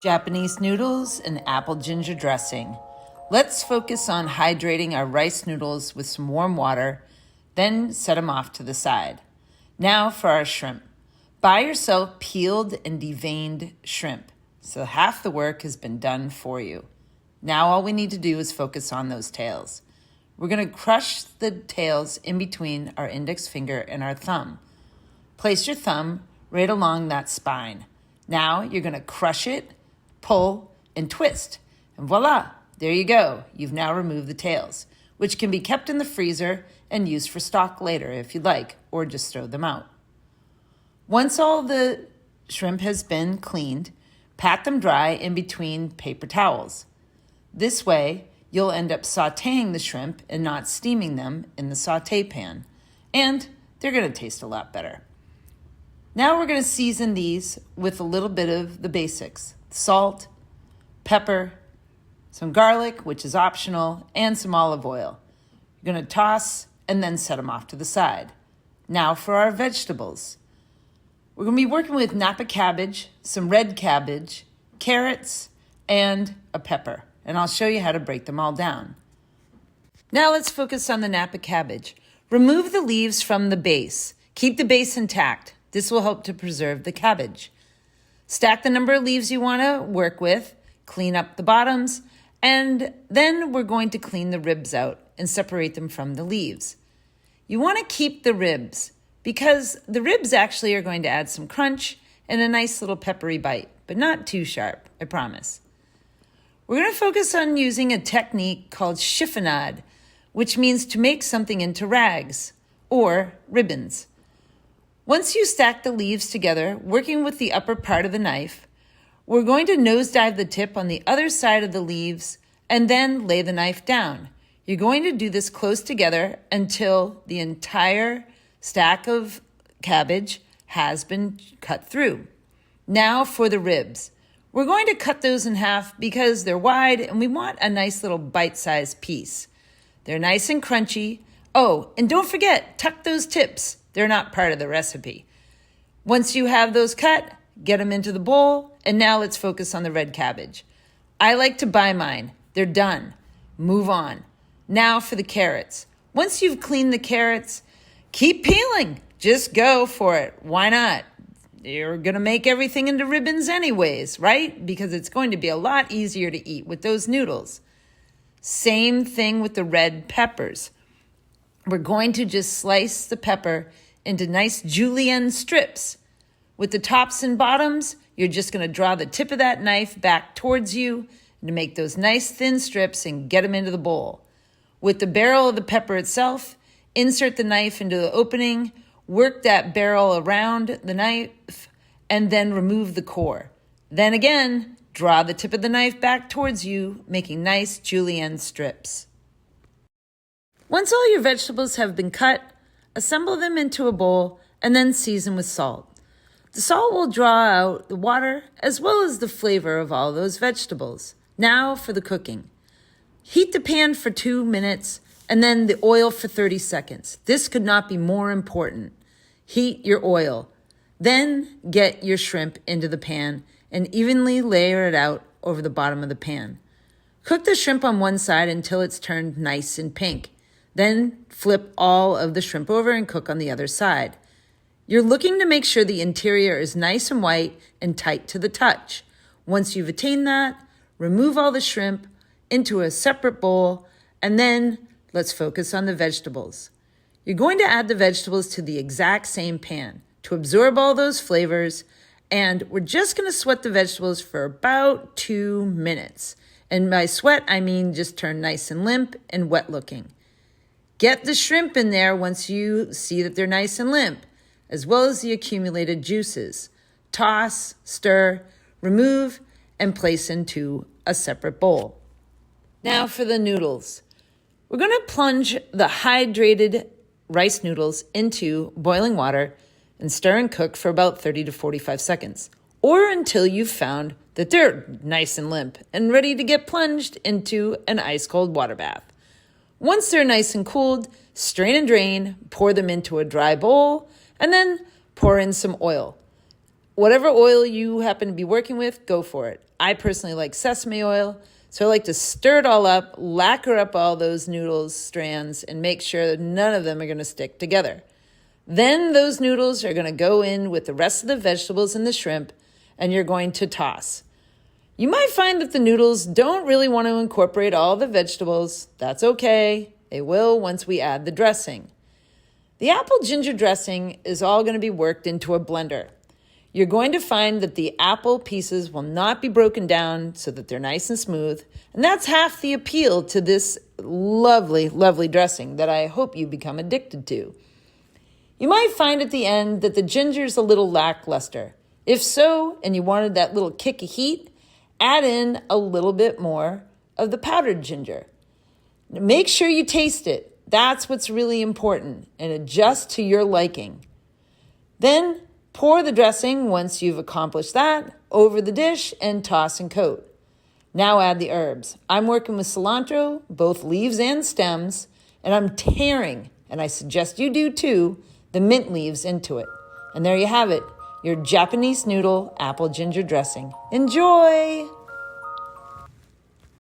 Japanese noodles and apple ginger dressing. Let's focus on hydrating our rice noodles with some warm water, then set them off to the side. Now for our shrimp. Buy yourself peeled and deveined shrimp, so half the work has been done for you. Now all we need to do is focus on those tails. We're going to crush the tails in between our index finger and our thumb. Place your thumb right along that spine. Now you're going to crush it, pull, and twist. And voila, there you go. You've now removed the tails, which can be kept in the freezer and used for stock later if you'd like, or just throw them out. Once all the shrimp has been cleaned, pat them dry in between paper towels. This way, you'll end up sautéing the shrimp and not steaming them in the sauté pan, and they're going to taste a lot better. Now we're going to season these with a little bit of the basics: salt, pepper, some garlic, which is optional, and some olive oil. You're going to toss and then set them off to the side. Now for our vegetables. We're going to be working with Napa cabbage, some red cabbage, carrots, and a pepper. And I'll show you how to break them all down. Now let's focus on the Napa cabbage. Remove the leaves from the base. Keep the base intact. This will help to preserve the cabbage. Stack the number of leaves you want to work with, clean up the bottoms, and then we're going to clean the ribs out and separate them from the leaves. You want to keep the ribs because the ribs actually are going to add some crunch and a nice little peppery bite, but not too sharp, I promise. We're going to focus on using a technique called chiffonade, which means to make something into rags or ribbons. Once you stack the leaves together, working with the upper part of the knife, we're going to nosedive the tip on the other side of the leaves and then lay the knife down. You're going to do this close together until the entire stack of cabbage has been cut through. Now for the ribs. We're going to cut those in half because they're wide and we want a nice little bite-sized piece. They're nice and crunchy. Oh, and don't forget, tuck those tips. They're not part of the recipe. Once you have those cut, get them into the bowl, and now let's focus on the red cabbage. I like to buy mine. They're done. Move on. Now for the carrots. Once you've cleaned the carrots, keep peeling. Just go for it. Why not? You're going to make everything into ribbons anyways, right? Because it's going to be a lot easier to eat with those noodles. Same thing with the red peppers. We're going to just slice the pepper into nice julienne strips. With the tops and bottoms, you're just going to draw the tip of that knife back towards you to make those nice thin strips and get them into the bowl. With the barrel of the pepper itself, insert the knife into the opening, work that barrel around the knife, and then remove the core. Then again, draw the tip of the knife back towards you, making nice julienne strips. Once all your vegetables have been cut, assemble them into a bowl and then season with salt. The salt will draw out the water as well as the flavor of all those vegetables. Now for the cooking. Heat the pan for 2 minutes and then the oil for 30 seconds. This could not be more important. Heat your oil. Then get your shrimp into the pan and evenly layer it out over the bottom of the pan. Cook the shrimp on one side until it's turned nice and pink. Then flip all of the shrimp over and cook on the other side. You're looking to make sure the interior is nice and white and tight to the touch. Once you've attained that, remove all the shrimp into a separate bowl, and then let's focus on the vegetables. You're going to add the vegetables to the exact same pan to absorb all those flavors, and we're just going to sweat the vegetables for about 2 minutes. And by sweat, I mean just turn nice and limp and wet looking. Get the shrimp in there once you see that they're nice and limp, as well as the accumulated juices. Toss, stir, remove, and place into a separate bowl. Now for the noodles. We're going to plunge the hydrated rice noodles into boiling water and stir and cook for about 30 to 45 seconds, or until you've found that they're nice and limp and ready to get plunged into an ice-cold water bath. Once they're nice and cooled, strain and drain, pour them into a dry bowl, and then pour in some oil. Whatever oil you happen to be working with, go for it. I personally like sesame oil, so I like to stir it all up, lacquer up all those noodles strands, and make sure that none of them are going to stick together. Then those noodles are going to go in with the rest of the vegetables and the shrimp, and you're going to toss. You might find that the noodles don't really want to incorporate all the vegetables. That's okay. They will once we add the dressing. The apple ginger dressing is all going to be worked into a blender. You're going to find that the apple pieces will not be broken down so that they're nice and smooth. And that's half the appeal to this lovely, lovely dressing that I hope you become addicted to. You might find at the end that the ginger's a little lackluster. If so, and you wanted that little kick of heat, add in a little bit more of the powdered ginger. Make sure you taste it. That's what's really important, and adjust to your liking. Then pour the dressing, once you've accomplished that, over the dish and toss and coat. Now add the herbs. I'm working with cilantro, both leaves and stems, and I'm tearing, and I suggest you do too, the mint leaves into it. And there you have it, your Japanese noodle apple ginger dressing. Enjoy!